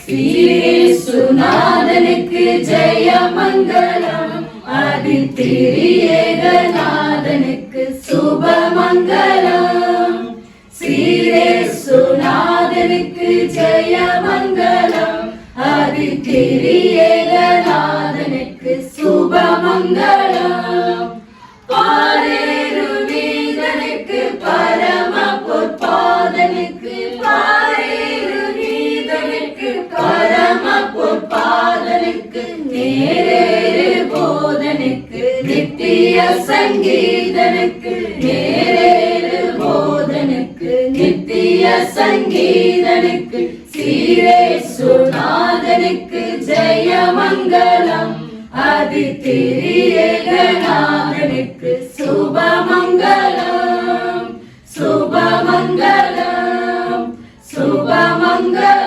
ஸ்ரீயேசுநாதனுக்கு ஜெயமங்கலம், அதிதிரியேகநாதனுக்கு சுபமங்கலம். ஸ்ரீயேசுநாதனுக்கு ஜெயமங்கலம், அதிதிரியேகநாதனுக்கு சுபமங்கலம். பாரேருநீதனுக்கு பரம பொற்பாதனுக்கு, பாரேருநீதனுக்கு பரம பொற்பாதனுக்கு, நேரேறு போதனுக்கு நித்திய சங்கீதனுக்கு, நேரேறு போதனுக்கு நித்திய சங்கீதனுக்கு, ஸ்ரீயேசுநாதனுக்கு ஜெயமங்கலம், அதிதிரியேகநாதனுக்கு சுபமங்கலம், சுபமங்கலம், சுபமங்கலம்.